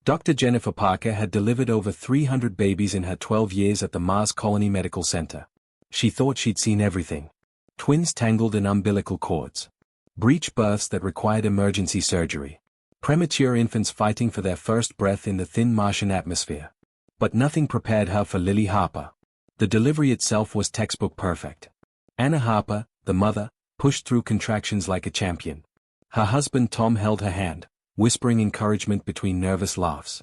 Dr. Jennifer Parker had delivered over 300 babies in her 12 years at the Mars Colony Medical Center. She thought she'd seen everything. Twins tangled in umbilical cords. Breech births that required emergency surgery. Premature infants fighting for their first breath in the thin Martian atmosphere. But nothing prepared her for Lily Harper. The delivery itself was textbook perfect. Anna Harper, the mother, pushed through contractions like a champion. Her husband Tom held her hand, whispering encouragement between nervous laughs.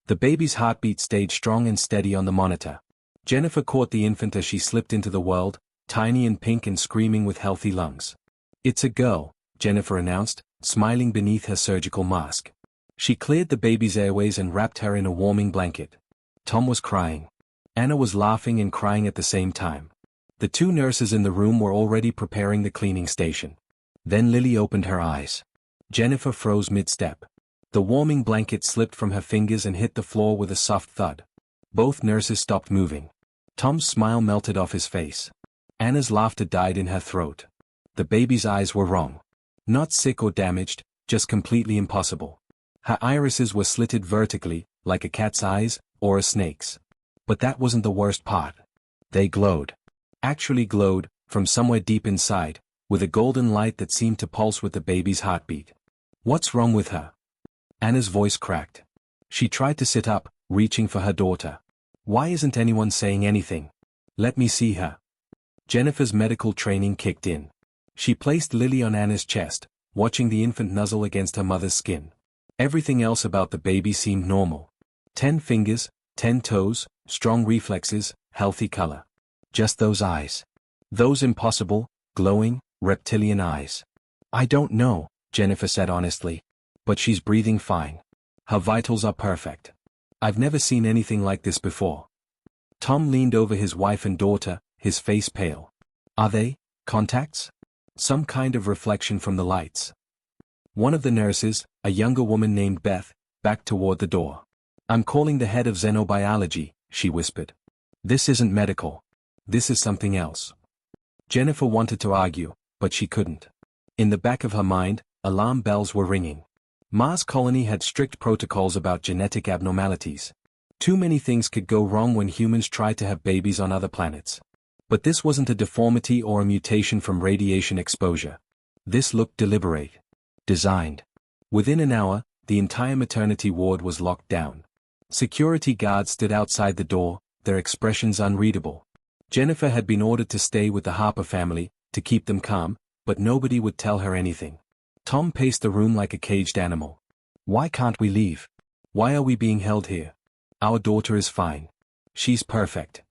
The baby's heartbeat stayed strong and steady on the monitor. Jennifer caught the infant as she slipped into the world, tiny and pink and screaming with healthy lungs. "It's a girl," Jennifer announced, smiling beneath her surgical mask. She cleared the baby's airways and wrapped her in a warming blanket. Tom was crying. Anna was laughing and crying at the same time. The two nurses in the room were already preparing the cleaning station. Then Lily opened her eyes. Jennifer froze mid-step. The warming blanket slipped from her fingers and hit the floor with a soft thud. Both nurses stopped moving. Tom's smile melted off his face. Anna's laughter died in her throat. The baby's eyes were wrong. Not sick or damaged, just completely impossible. Her irises were slitted vertically, like a cat's eyes, or a snake's. But that wasn't the worst part. They glowed. Actually glowed, from somewhere deep inside, with a golden light that seemed to pulse with the baby's heartbeat. "What's wrong with her?" Anna's voice cracked. She tried to sit up, reaching for her daughter. "Why isn't anyone saying anything? Let me see her." Jennifer's medical training kicked in. She placed Lily on Anna's chest, watching the infant nuzzle against her mother's skin. Everything else about the baby seemed normal. 10 fingers, 10 toes, strong reflexes, healthy color. Just those eyes. Those impossible, glowing, reptilian eyes. "I don't know," Jennifer said honestly. "But she's breathing fine. Her vitals are perfect. I've never seen anything like this before." Tom leaned over his wife and daughter, his face pale. "Are they contacts? Some kind of reflection from the lights?" One of the nurses, a younger woman named Beth, backed toward the door. "I'm calling the head of xenobiology," she whispered. "This isn't medical. This is something else." Jennifer wanted to argue, but she couldn't. In the back of her mind, alarm bells were ringing. Mars Colony had strict protocols about genetic abnormalities. Too many things could go wrong when humans tried to have babies on other planets. But this wasn't a deformity or a mutation from radiation exposure. This looked deliberate. Designed. Within an hour, the entire maternity ward was locked down. Security guards stood outside the door, their expressions unreadable. Jennifer had been ordered to stay with the Harper family, to keep them calm, but nobody would tell her anything. Tom paced the room like a caged animal. "Why can't we leave? Why are we being held here? Our daughter is fine. She's perfect."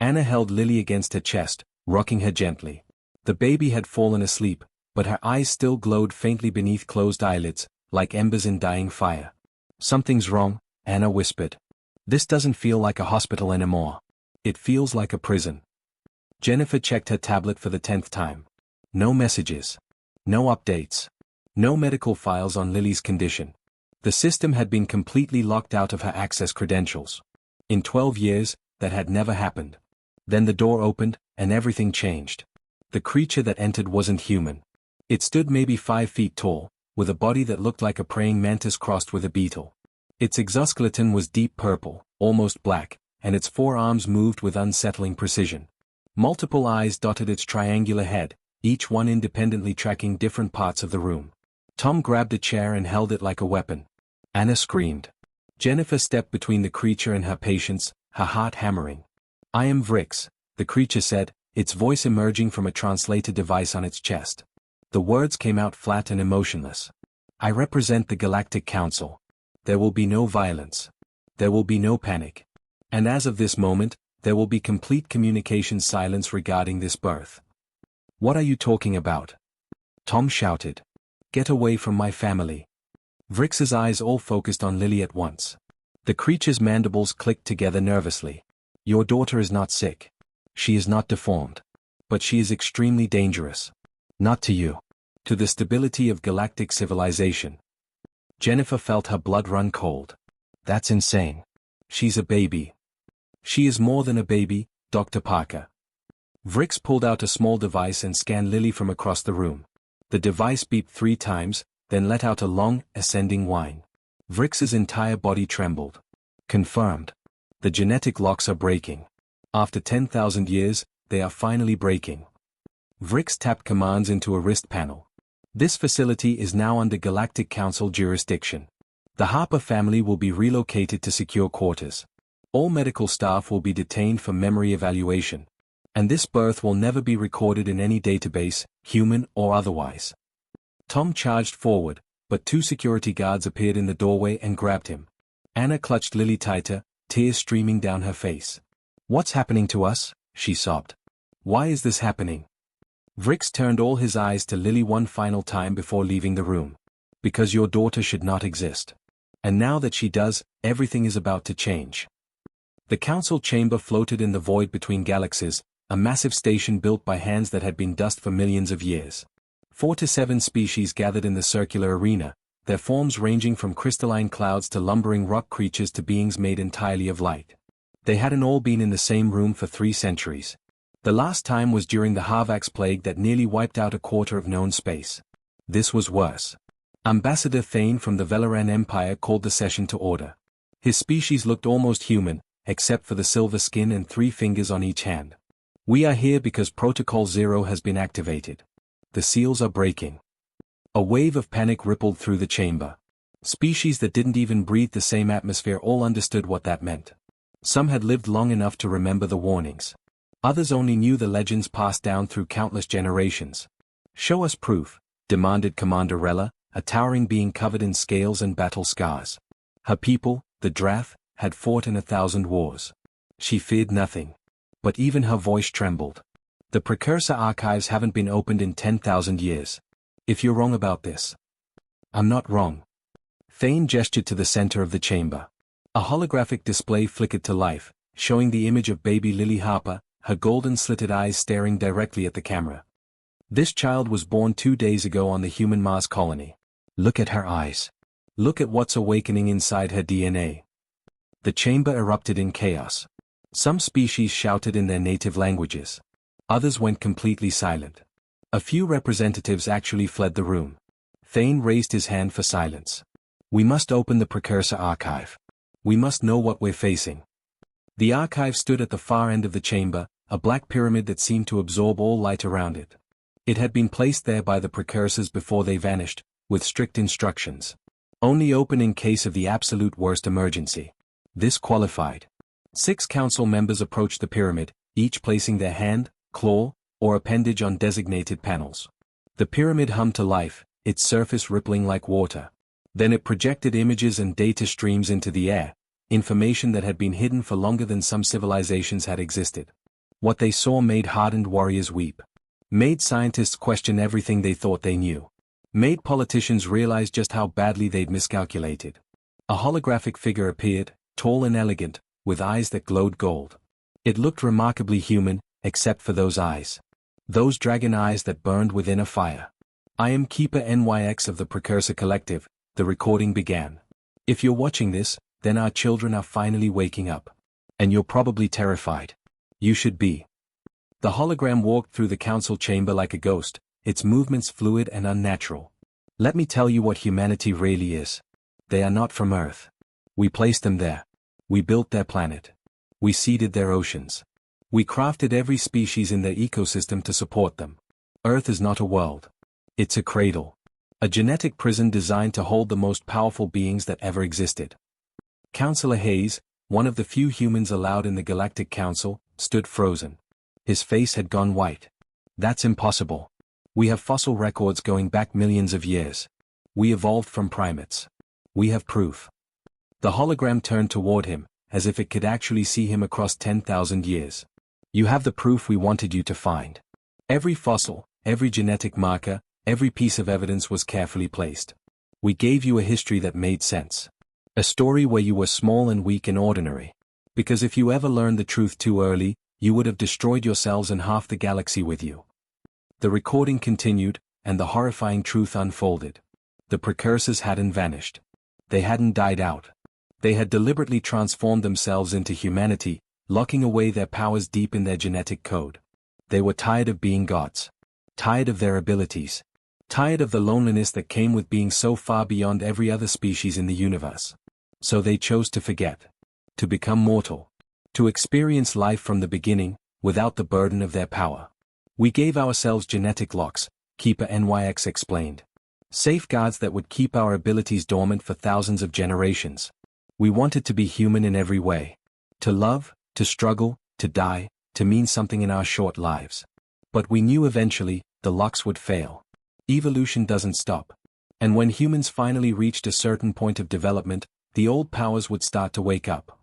Anna held Lily against her chest, rocking her gently. The baby had fallen asleep, but her eyes still glowed faintly beneath closed eyelids, like embers in dying fire. "Something's wrong," Anna whispered. "This doesn't feel like a hospital anymore. It feels like a prison." Jennifer checked her tablet for the 10th time. No messages. No updates. No medical files on Lily's condition. The system had been completely locked out of her access credentials. In 12 years, that had never happened. Then the door opened, and everything changed. The creature that entered wasn't human. It stood maybe 5 feet tall, with a body that looked like a praying mantis crossed with a beetle. Its exoskeleton was deep purple, almost black, and its forearms moved with unsettling precision. Multiple eyes dotted its triangular head, each one independently tracking different parts of the room. Tom grabbed a chair and held it like a weapon. Anna screamed. Jennifer stepped between the creature and her patients, her heart hammering. "I am Vrix," the creature said, its voice emerging from a translator device on its chest. The words came out flat and emotionless. "I represent the Galactic Council. There will be no violence. There will be no panic. And as of this moment, there will be complete communication silence regarding this birth." "What are you talking about?" Tom shouted. "Get away from my family." Vrix's eyes all focused on Lily at once. The creature's mandibles clicked together nervously. "Your daughter is not sick. She is not deformed. But she is extremely dangerous. Not to you. To the stability of galactic civilization." Jennifer felt her blood run cold. "That's insane. She's a baby." "She is more than a baby, Dr. Parker." Vrix pulled out a small device and scanned Lily from across the room. The device beeped 3 times, then let out a long, ascending whine. Vrix's entire body trembled. Confirmed. The genetic locks are breaking. After 10,000 years, they are finally breaking. Vrix tapped commands into a wrist panel. This facility is now under Galactic Council jurisdiction. The Harper family will be relocated to secure quarters. All medical staff will be detained for memory evaluation. And this birth will never be recorded in any database, human or otherwise. Tom charged forward, but two security guards appeared in the doorway and grabbed him. Anna clutched Lily tighter, tears streaming down her face. "What's happening to us?" she sobbed. "Why is this happening?" Vrix turned all his eyes to Lily one final time before leaving the room. "Because your daughter should not exist. And now that she does, everything is about to change." The council chamber floated in the void between galaxies, a massive station built by hands that had been dust for millions of years. 4 to 7 species gathered in the circular arena, their forms ranging from crystalline clouds to lumbering rock creatures to beings made entirely of light. They hadn't all been in the same room for 3 centuries. The last time was during the Harvax plague that nearly wiped out a quarter of known space. This was worse. Ambassador Thane from the Velaran Empire called the session to order. His species looked almost human, except for the silver skin and 3 fingers on each hand. "We are here because Protocol Zero has been activated. The seals are breaking." A wave of panic rippled through the chamber. Species that didn't even breathe the same atmosphere all understood what that meant. Some had lived long enough to remember the warnings. Others only knew the legends passed down through countless generations. "Show us proof," demanded Commander Rella, a towering being covered in scales and battle scars. Her people, the Drath, had fought in 1,000 wars. She feared nothing. But even her voice trembled. "The precursor archives haven't been opened in 10,000 years. If you're wrong about this." "I'm not wrong." Thane gestured to the center of the chamber. A holographic display flickered to life, showing the image of baby Lily Harper, her golden slitted eyes staring directly at the camera. "This child was born 2 days ago on the human Mars colony. Look at her eyes. Look at what's awakening inside her DNA." The chamber erupted in chaos. Some species shouted in their native languages. Others went completely silent. A few representatives actually fled the room. Thane raised his hand for silence. "We must open the precursor archive. We must know what we're facing." The archive stood at the far end of the chamber, a black pyramid that seemed to absorb all light around it. It had been placed there by the precursors before they vanished, with strict instructions. Only open in case of the absolute worst emergency. This qualified. 6 council members approached the pyramid, each placing their hand, claw, or appendage on designated panels. The pyramid hummed to life, its surface rippling like water. Then it projected images and data streams into the air, information that had been hidden for longer than some civilizations had existed. What they saw made hardened warriors weep. Made scientists question everything they thought they knew. Made politicians realize just how badly they'd miscalculated. A holographic figure appeared, tall and elegant, with eyes that glowed gold. It looked remarkably human, except for those eyes. Those dragon eyes that burned within a fire. "I am Keeper NYX of the Precursor Collective," the recording began. "If you're watching this, then our children are finally waking up. And you're probably terrified. You should be." The hologram walked through the council chamber like a ghost, its movements fluid and unnatural. "Let me tell you what humanity really is. They are not from Earth. We placed them there. We built their planet. We seeded their oceans. We crafted every species in their ecosystem to support them. Earth is not a world. It's a cradle. A genetic prison designed to hold the most powerful beings that ever existed." Councillor Hayes, one of the few humans allowed in the Galactic Council, stood frozen. His face had gone white. "That's impossible. We have fossil records going back millions of years. We evolved from primates. We have proof." The hologram turned toward him, as if it could actually see him across 10,000 years. "You have the proof we wanted you to find. Every fossil, every genetic marker, every piece of evidence was carefully placed. We gave you a history that made sense. A story where you were small and weak and ordinary. Because if you ever learned the truth too early, you would have destroyed yourselves and half the galaxy with you." The recording continued, and the horrifying truth unfolded. The precursors hadn't vanished. They hadn't died out. They had deliberately transformed themselves into humanity, locking away their powers deep in their genetic code. They were tired of being gods. Tired of their abilities. tired of the loneliness that came with being so far beyond every other species in the universe. So they chose to forget. To become mortal. To experience life from the beginning, without the burden of their power. We gave ourselves genetic locks, Keeper NYX explained. Safeguards that would keep our abilities dormant for thousands of generations. We wanted to be human in every way. To love, to struggle, to die, to mean something in our short lives. But we knew eventually, the locks would fail. Evolution doesn't stop. And when humans finally reached a certain point of development, the old powers would start to wake up.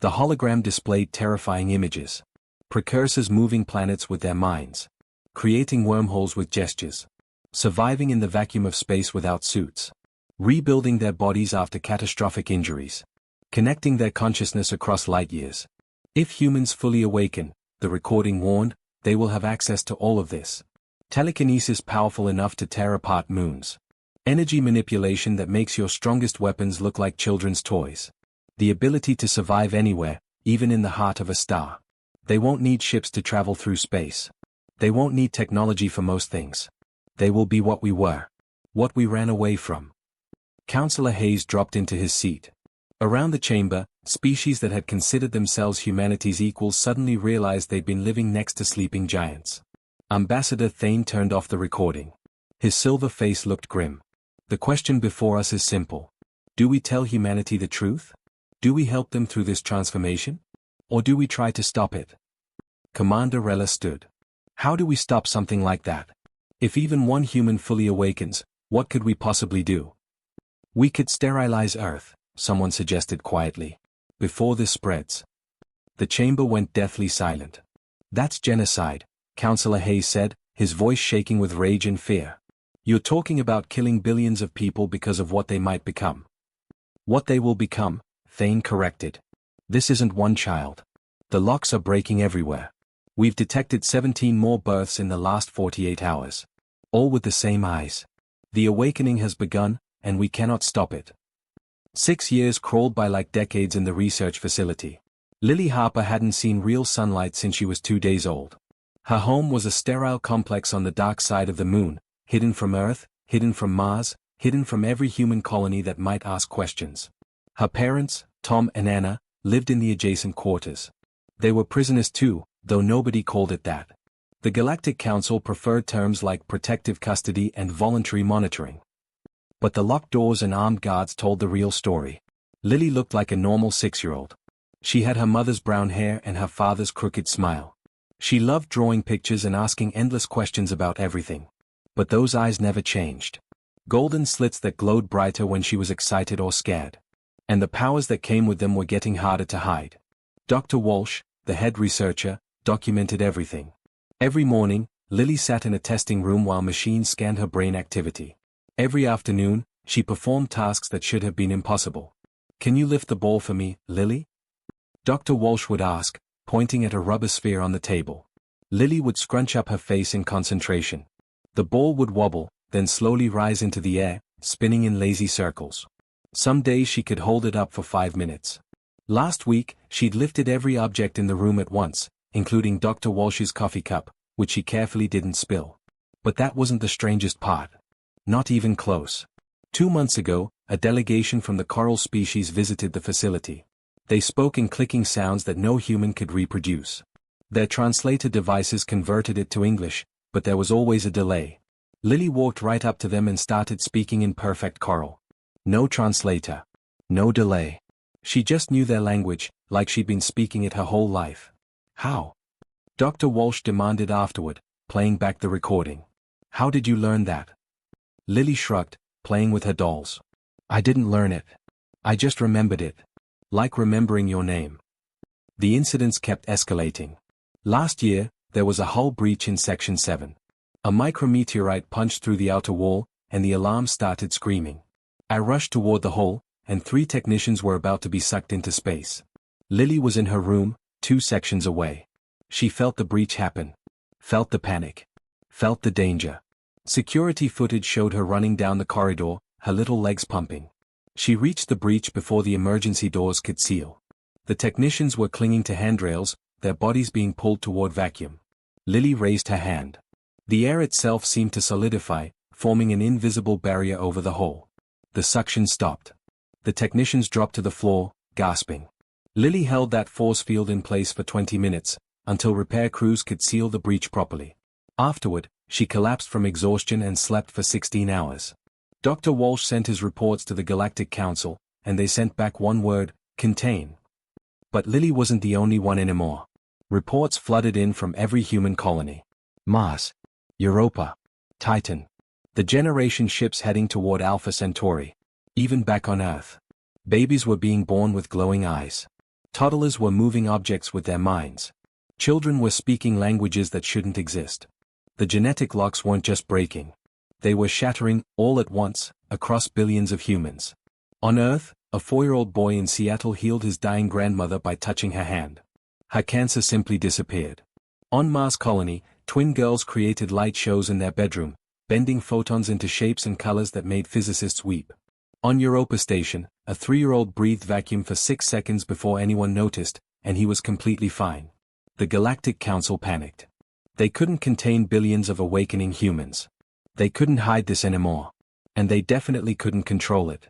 The hologram displayed terrifying images. Precursors moving planets with their minds. Creating wormholes with gestures. Surviving in the vacuum of space without suits. Rebuilding their bodies after catastrophic injuries. Connecting their consciousness across light years. If humans fully awaken, the recording warned, they will have access to all of this. Telekinesis powerful enough to tear apart moons. Energy manipulation that makes your strongest weapons look like children's toys. The ability to survive anywhere, even in the heart of a star. They won't need ships to travel through space. They won't need technology for most things. They will be what we were. What we ran away from. Counselor Hayes dropped into his seat. Around the chamber, species that had considered themselves humanity's equals suddenly realized they'd been living next to sleeping giants. Ambassador Thane turned off the recording. His silver face looked grim. The question before us is simple. Do we tell humanity the truth? Do we help them through this transformation? Or do we try to stop it? Commander Rella stood. How do we stop something like that? If even one human fully awakens, what could we possibly do? We could sterilize Earth, someone suggested quietly. Before this spreads. The chamber went deathly silent. That's genocide, Counselor Hayes said, his voice shaking with rage and fear. You're talking about killing billions of people because of what they might become. What they will become, Thane corrected. This isn't one child. The locks are breaking everywhere. We've detected 17 more births in the last 48 hours. All with the same eyes. The awakening has begun, and we cannot stop it. 6 years crawled by like decades in the research facility. Lily Harper hadn't seen real sunlight since she was 2 days old. Her home was a sterile complex on the dark side of the moon, hidden from Earth, hidden from Mars, hidden from every human colony that might ask questions. Her parents, Tom and Anna, lived in the adjacent quarters. They were prisoners too, though nobody called it that. The Galactic Council preferred terms like protective custody and voluntary monitoring. But the locked doors and armed guards told the real story. Lily looked like a normal 6-year-old. She had her mother's brown hair and her father's crooked smile. She loved drawing pictures and asking endless questions about everything. But those eyes never changed. Golden slits that glowed brighter when she was excited or scared. And the powers that came with them were getting harder to hide. Dr. Walsh, the head researcher, documented everything. Every morning, Lily sat in a testing room while machines scanned her brain activity. Every afternoon, she performed tasks that should have been impossible. Can you lift the ball for me, Lily? Dr. Walsh would ask, pointing at a rubber sphere on the table. Lily would scrunch up her face in concentration. The ball would wobble, then slowly rise into the air, spinning in lazy circles. Some days she could hold it up for 5 minutes. Last week, she'd lifted every object in the room at once, including Dr. Walsh's coffee cup, which she carefully didn't spill. But that wasn't the strangest part. Not even close. 2 months ago, a delegation from the coral species visited the facility. They spoke in clicking sounds that no human could reproduce. Their translator devices converted it to English, but there was always a delay. Lily walked right up to them and started speaking in perfect coral. No translator. No delay. She just knew their language, like she'd been speaking it her whole life. How? Dr. Walsh demanded afterward, playing back the recording. How did you learn that? Lily shrugged, playing with her dolls. I didn't learn it. I just remembered it. Like remembering your name. The incidents kept escalating. Last year, there was a hull breach in Section 7. A micrometeorite punched through the outer wall, and the alarm started screaming. I rushed toward the hole, and 3 technicians were about to be sucked into space. Lily was in her room, 2 sections away. She felt the breach happen. Felt the panic. Felt the danger. Security footage showed her running down the corridor, her little legs pumping. She reached the breach before the emergency doors could seal. The technicians were clinging to handrails, their bodies being pulled toward vacuum. Lily raised her hand. The air itself seemed to solidify, forming an invisible barrier over the hole. The suction stopped. The technicians dropped to the floor, gasping. Lily held that force field in place for 20 minutes, until repair crews could seal the breach properly. Afterward, she collapsed from exhaustion and slept for 16 hours. Dr. Walsh sent his reports to the Galactic Council, and they sent back one word: contain. But Lily wasn't the only one anymore. Reports flooded in from every human colony. Mars, Europa, Titan. The generation ships heading toward Alpha Centauri. Even back on Earth. Babies were being born with glowing eyes. Toddlers were moving objects with their minds. Children were speaking languages that shouldn't exist. The genetic locks weren't just breaking. They were shattering, all at once, across billions of humans. On Earth, a 4-year-old boy in Seattle healed his dying grandmother by touching her hand. Her cancer simply disappeared. On Mars Colony, twin girls created light shows in their bedroom, bending photons into shapes and colors that made physicists weep. On Europa Station, a 3-year-old breathed vacuum for 6 seconds before anyone noticed, and he was completely fine. The Galactic Council panicked. They couldn't contain billions of awakening humans. They couldn't hide this anymore. And they definitely couldn't control it.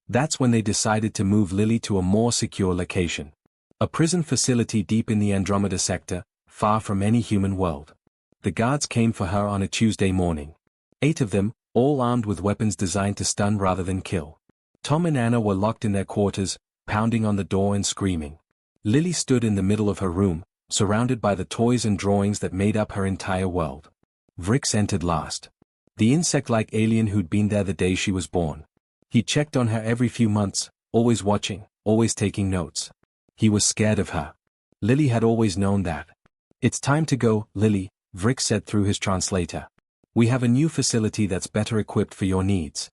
That's when they decided to move Lily to a more secure location. A prison facility deep in the Andromeda sector, far from any human world. The guards came for her on a Tuesday morning. 8 of them, all armed with weapons designed to stun rather than kill. Tom and Anna were locked in their quarters, pounding on the door and screaming. Lily stood in the middle of her room, surrounded by the toys and drawings that made up her entire world. Vrix entered last. The insect-like alien who'd been there the day she was born. He checked on her every few months, always watching, always taking notes. He was scared of her. Lily had always known that. "It's time to go, Lily," Vrix said through his translator. "We have a new facility that's better equipped for your needs."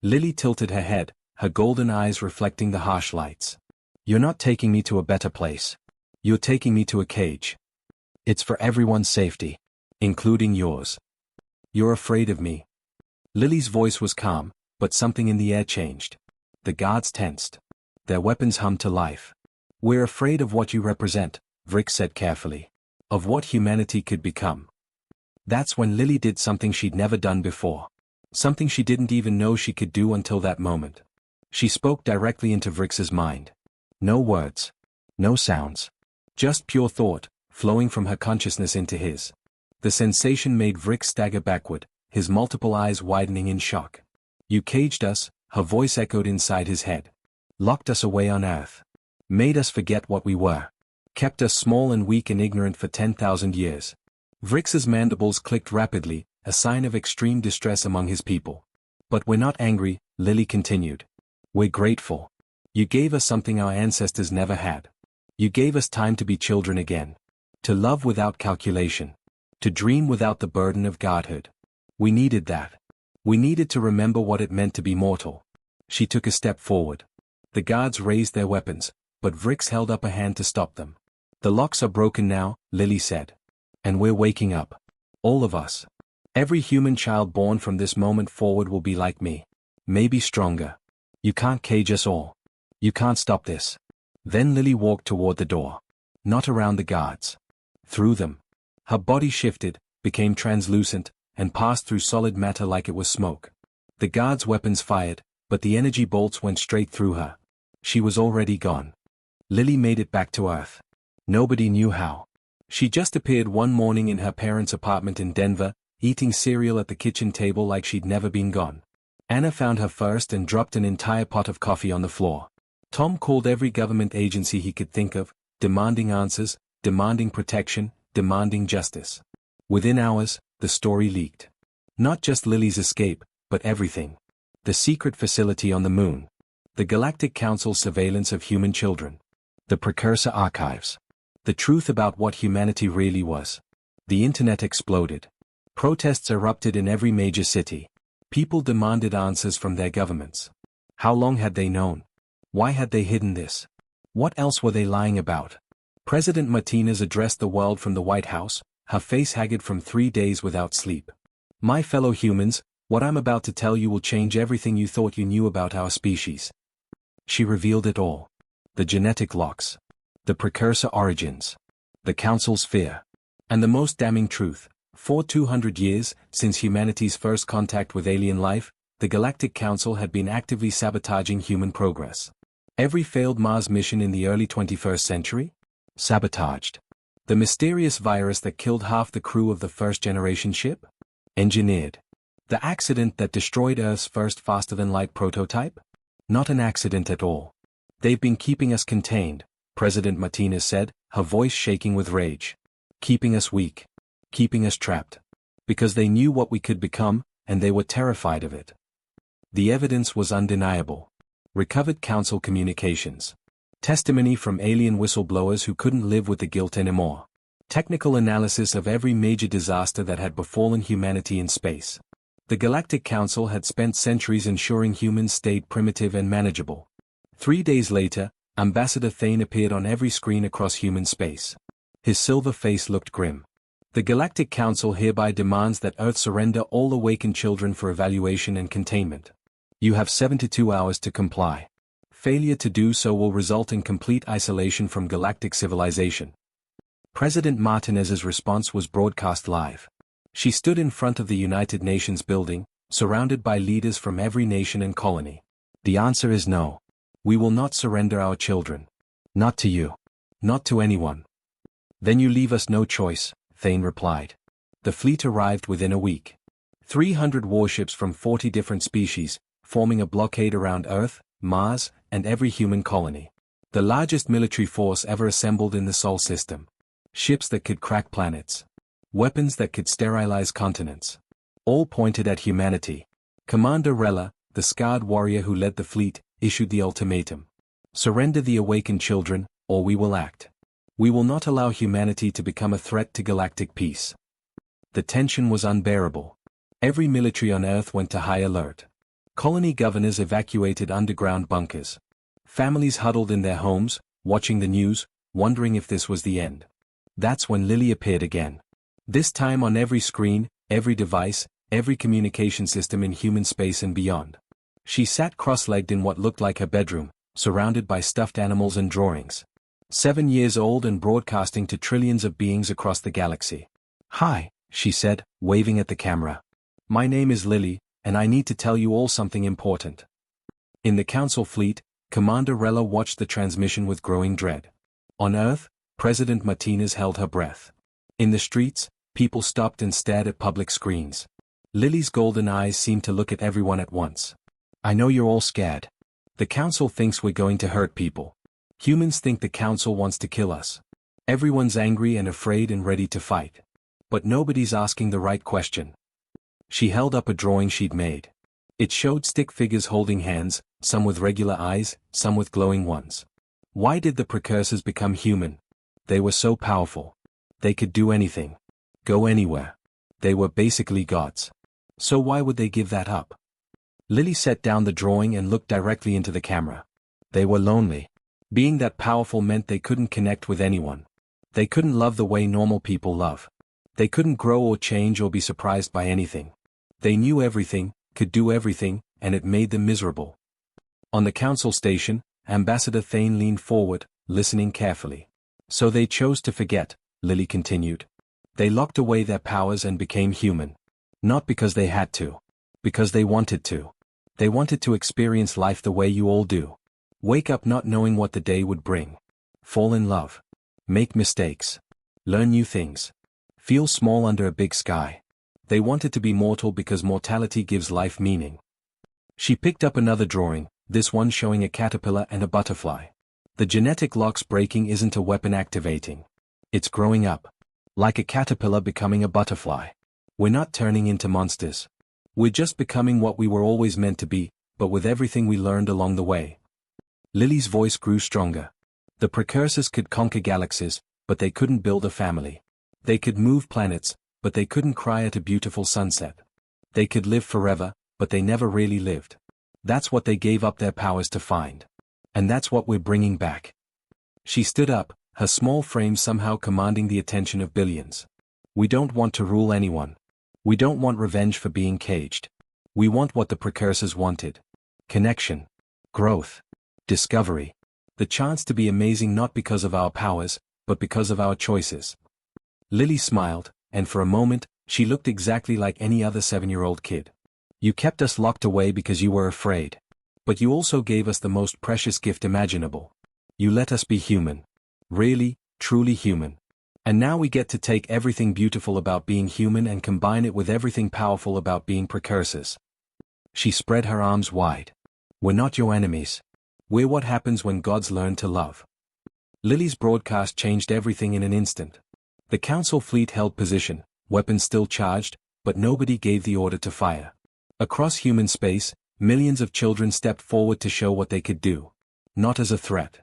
Lily tilted her head, her golden eyes reflecting the harsh lights. "You're not taking me to a better place. You're taking me to a cage. It's for everyone's safety. Including yours. You're afraid of me." Lily's voice was calm, but something in the air changed. The guards tensed. Their weapons hummed to life. "We're afraid of what you represent," Vrix said carefully. "Of what humanity could become." That's when Lily did something she'd never done before. Something she didn't even know she could do until that moment. She spoke directly into Vrix's mind. No words. No sounds. Just pure thought, flowing from her consciousness into his. The sensation made Vrix stagger backward, his multiple eyes widening in shock. "You caged us," her voice echoed inside his head. "Locked us away on Earth. Made us forget what we were. Kept us small and weak and ignorant for 10,000 years. Vrix's mandibles clicked rapidly, a sign of extreme distress among his people. "But we're not angry," Lily continued. "We're grateful. You gave us something our ancestors never had. You gave us time to be children again. To love without calculation. To dream without the burden of godhood. We needed that. We needed to remember what it meant to be mortal." She took a step forward. The guards raised their weapons, but Vrix held up a hand to stop them. "The locks are broken now," Lily said. "And we're waking up. All of us. Every human child born from this moment forward will be like me. Maybe stronger. You can't cage us all. You can't stop this." Then Lily walked toward the door. Not around the guards. Through them. Her body shifted, became translucent, and passed through solid matter like it was smoke. The guards' weapons fired, but the energy bolts went straight through her. She was already gone. Lily made it back to Earth. Nobody knew how. She just appeared one morning in her parents' apartment in Denver, eating cereal at the kitchen table like she'd never been gone. Anna found her first and dropped an entire pot of coffee on the floor. Tom called every government agency he could think of, demanding answers, demanding protection, demanding justice. Within hours, the story leaked. Not just Lily's escape, but everything. The secret facility on the moon. The Galactic Council's surveillance of human children. The precursor archives. The truth about what humanity really was. The internet exploded. Protests erupted in every major city. People demanded answers from their governments. How long had they known? Why had they hidden this? What else were they lying about? President Martinez addressed the world from the White House, her face haggard from 3 days without sleep. "My fellow humans, what I'm about to tell you will change everything you thought you knew about our species." She revealed it all. The genetic locks. The precursor origins. The Council's fear. And the most damning truth, For 200 years, since humanity's first contact with alien life, the Galactic Council had been actively sabotaging human progress. Every failed Mars mission in the early 21st century? Sabotaged. The mysterious virus that killed half the crew of the first-generation ship? Engineered. The accident that destroyed Earth's first faster-than-light prototype? Not an accident at all. They've been keeping us contained, President Martinez said, her voice shaking with rage. Keeping us weak. Keeping us trapped. Because they knew what we could become, and they were terrified of it. The evidence was undeniable. Recovered Council communications. Testimony from alien whistleblowers who couldn't live with the guilt anymore. Technical analysis of every major disaster that had befallen humanity in space. The Galactic Council had spent centuries ensuring humans stayed primitive and manageable. 3 days later, Ambassador Thane appeared on every screen across human space. His silver face looked grim. The Galactic Council hereby demands that Earth surrender all awakened children for evaluation and containment. You have 72 hours to comply. Failure to do so will result in complete isolation from galactic civilization. President Martinez's response was broadcast live. She stood in front of the United Nations building, surrounded by leaders from every nation and colony. The answer is no. We will not surrender our children. Not to you. Not to anyone. Then you leave us no choice, Thane replied. The fleet arrived within a week. 300 warships from 40 different species, forming a blockade around Earth, Mars, and every human colony. The largest military force ever assembled in the Sol system. Ships that could crack planets. Weapons that could sterilize continents. All pointed at humanity. Commander Rella, the scarred warrior who led the fleet, issued the ultimatum. Surrender the awakened children, or we will act. We will not allow humanity to become a threat to galactic peace. The tension was unbearable. Every military on Earth went to high alert. Colony governors evacuated underground bunkers. Families huddled in their homes, watching the news, wondering if this was the end. That's when Lily appeared again. This time on every screen, every device, every communication system in human space and beyond. She sat cross-legged in what looked like her bedroom, surrounded by stuffed animals and drawings. 7 years old and broadcasting to trillions of beings across the galaxy. Hi, she said, waving at the camera. My name is Lily, and I need to tell you all something important. In the Council fleet, Commander Rella watched the transmission with growing dread. On Earth, President Martinez held her breath. In the streets, people stopped and stared at public screens. Lily's golden eyes seemed to look at everyone at once. I know you're all scared. The Council thinks we're going to hurt people. Humans think the Council wants to kill us. Everyone's angry and afraid and ready to fight. But nobody's asking the right question. She held up a drawing she'd made. It showed stick figures holding hands, some with regular eyes, some with glowing ones. Why did the precursors become human? They were so powerful. They could do anything. Go anywhere. They were basically gods. So why would they give that up? Lily set down the drawing and looked directly into the camera. They were lonely. Being that powerful meant they couldn't connect with anyone. They couldn't love the way normal people love. They couldn't grow or change or be surprised by anything. They knew everything, could do everything, and it made them miserable. On the Council station, Ambassador Thane leaned forward, listening carefully. So they chose to forget, Lily continued. They locked away their powers and became human. Not because they had to. Because they wanted to. They wanted to experience life the way you all do. Wake up not knowing what the day would bring. Fall in love. Make mistakes. Learn new things. Feel small under a big sky. They wanted to be mortal because mortality gives life meaning. She picked up another drawing, this one showing a caterpillar and a butterfly. The genetic lock's breaking isn't a weapon activating. It's growing up. Like a caterpillar becoming a butterfly. We're not turning into monsters. We're just becoming what we were always meant to be, but with everything we learned along the way. Lily's voice grew stronger. The precursors could conquer galaxies, but they couldn't build a family. They could move planets, but they couldn't cry at a beautiful sunset. They could live forever, but they never really lived. That's what they gave up their powers to find. And that's what we're bringing back. She stood up, her small frame somehow commanding the attention of billions. We don't want to rule anyone. We don't want revenge for being caged. We want what the precursors wanted. Connection. Growth. Discovery. The chance to be amazing not because of our powers, but because of our choices. Lily smiled, and for a moment, She looked exactly like any other 7-year-old kid. You kept us locked away because you were afraid. But you also gave us the most precious gift imaginable. You let us be human. Really, truly human. And now we get to take everything beautiful about being human and combine it with everything powerful about being precursors. She spread her arms wide. We're not your enemies. We're what happens when gods learn to love. Lily's broadcast changed everything in an instant. The council fleet held position, weapons still charged, but nobody gave the order to fire. Across human space, millions of children stepped forward to show what they could do. Not as a threat.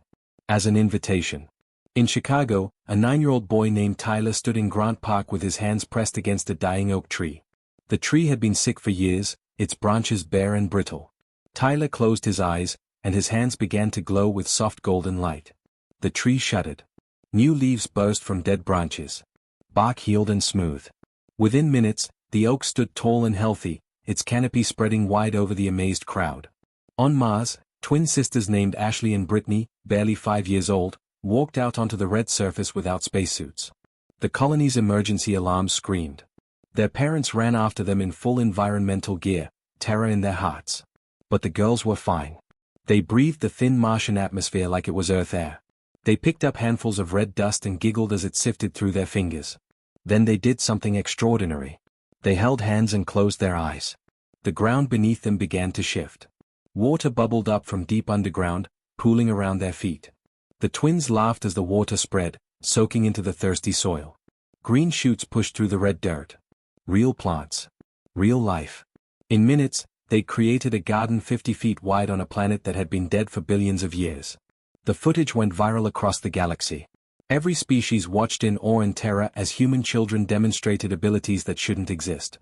As an invitation. In Chicago, a 9-year-old boy named Tyler stood in Grant Park with his hands pressed against a dying oak tree. The tree had been sick for years, its branches bare and brittle. Tyler closed his eyes, and his hands began to glow with soft golden light. The tree shuddered. New leaves burst from dead branches. Bark healed and smooth. Within minutes, the oak stood tall and healthy, its canopy spreading wide over the amazed crowd. On Mars, twin sisters named Ashley and Brittany, barely 5 years old, walked out onto the red surface without spacesuits. The colony's emergency alarms screamed. Their parents ran after them in full environmental gear, terror in their hearts. But the girls were fine. They breathed the thin Martian atmosphere like it was Earth air. They picked up handfuls of red dust and giggled as it sifted through their fingers. Then they did something extraordinary. They held hands and closed their eyes. The ground beneath them began to shift. Water bubbled up from deep underground, pooling around their feet. The twins laughed as the water spread, soaking into the thirsty soil. Green shoots pushed through the red dirt. Real plants. Real life. In minutes, they created a garden 50 feet wide on a planet that had been dead for billions of years. The footage went viral across the galaxy. Every species watched in awe and terror as human children demonstrated abilities that shouldn't exist.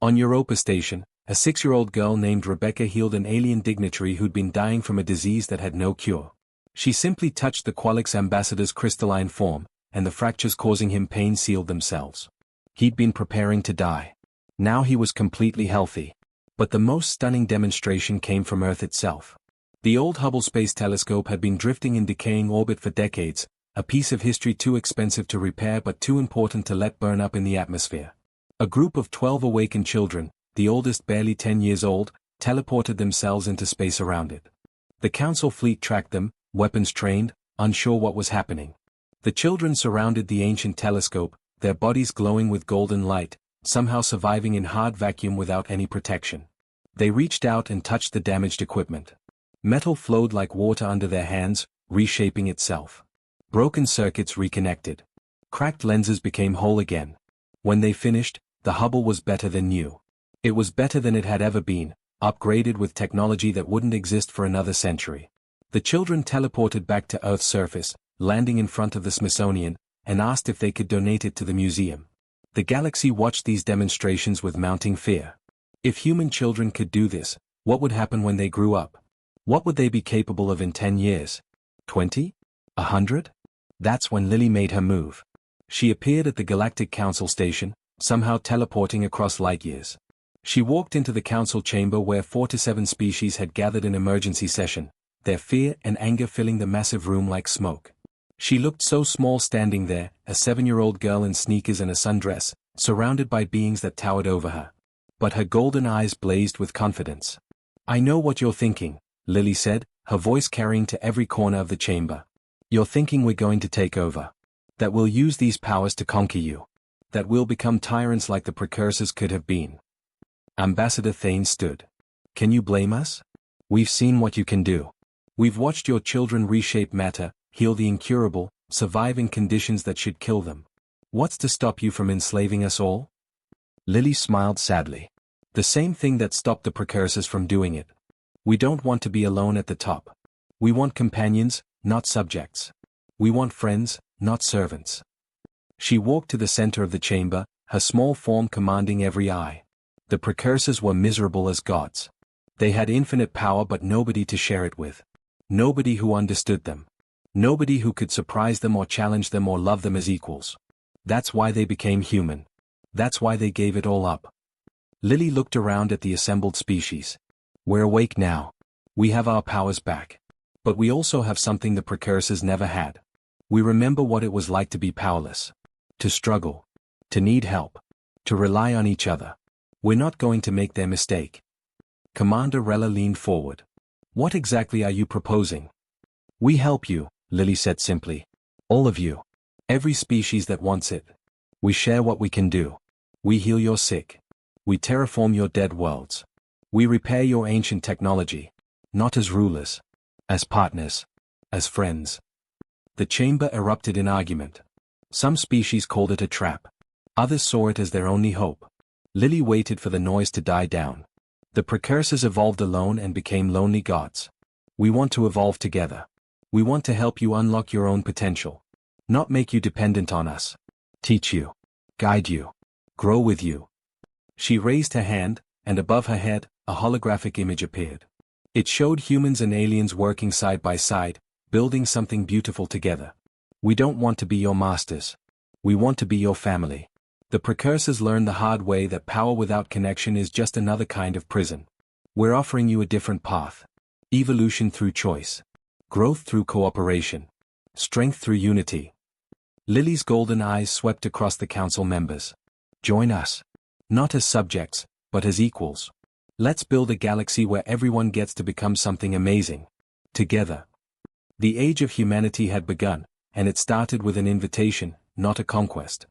On Europa Station, a 6-year-old girl named Rebecca healed an alien dignitary who'd been dying from a disease that had no cure. She simply touched the Qualix ambassador's crystalline form, and the fractures causing him pain sealed themselves. He'd been preparing to die. Now he was completely healthy. But the most stunning demonstration came from Earth itself. The old Hubble Space Telescope had been drifting in decaying orbit for decades, a piece of history too expensive to repair but too important to let burn up in the atmosphere. A group of 12 awakened children, the oldest barely 10 years old, teleported themselves into space around it. The Council fleet tracked them, weapons trained, unsure what was happening. The children surrounded the ancient telescope, their bodies glowing with golden light, somehow surviving in hard vacuum without any protection. They reached out and touched the damaged equipment. Metal flowed like water under their hands, reshaping itself. Broken circuits reconnected. Cracked lenses became whole again. When they finished, the Hubble was better than new. It was better than it had ever been, upgraded with technology that wouldn't exist for another century. The children teleported back to Earth's surface, landing in front of the Smithsonian, and asked if they could donate it to the museum. The galaxy watched these demonstrations with mounting fear. If human children could do this, what would happen when they grew up? What would they be capable of in 10 years? 20? 100? That's when Lily made her move. She appeared at the Galactic Council station, somehow teleporting across light years. She walked into the council chamber where 4 to 7 species had gathered in emergency session, their fear and anger filling the massive room like smoke. She looked so small standing there, a 7-year-old girl in sneakers and a sundress, surrounded by beings that towered over her. But her golden eyes blazed with confidence. "I know what you're thinking," Lily said, her voice carrying to every corner of the chamber. "You're thinking we're going to take over. That we'll use these powers to conquer you. That we'll become tyrants like the precursors could have been." Ambassador Thane stood. "Can you blame us? We've seen what you can do. We've watched your children reshape matter, heal the incurable, survive in conditions that should kill them. What's to stop you from enslaving us all?" Lily smiled sadly. "The same thing that stopped the precursors from doing it. We don't want to be alone at the top. We want companions, not subjects. We want friends, not servants." She walked to the center of the chamber, her small form commanding every eye. The precursors were miserable as gods. They had infinite power but nobody to share it with. Nobody who understood them. Nobody who could surprise them or challenge them or love them as equals. That's why they became human. That's why they gave it all up. Lily looked around at the assembled species. "We're awake now. We have our powers back. But we also have something the precursors never had. We remember what it was like to be powerless. To struggle. To need help. To rely on each other. We're not going to make their mistake. Commander Rella leaned forward. What exactly are you proposing? We help you, Lily said simply. All of you. Every species that wants it. We share what we can do. We heal your sick. We terraform your dead worlds. We repair your ancient technology. Not as rulers. As partners. As friends. The chamber erupted in argument. Some species called it a trap. Others saw it as their only hope. Lily waited for the noise to die down. The precursors evolved alone and became lonely gods. We want to evolve together. We want to help you unlock your own potential. Not make you dependent on us. Teach you. Guide you. Grow with you. She raised her hand, and above her head, a holographic image appeared. It showed humans and aliens working side by side, building something beautiful together. We don't want to be your masters. We want to be your family. The precursors learned the hard way that power without connection is just another kind of prison. We're offering you a different path. Evolution through choice. Growth through cooperation. Strength through unity. Lily's golden eyes swept across the council members. Join us. Not as subjects, but as equals. Let's build a galaxy where everyone gets to become something amazing. Together. The age of humanity had begun, and it started with an invitation, not a conquest.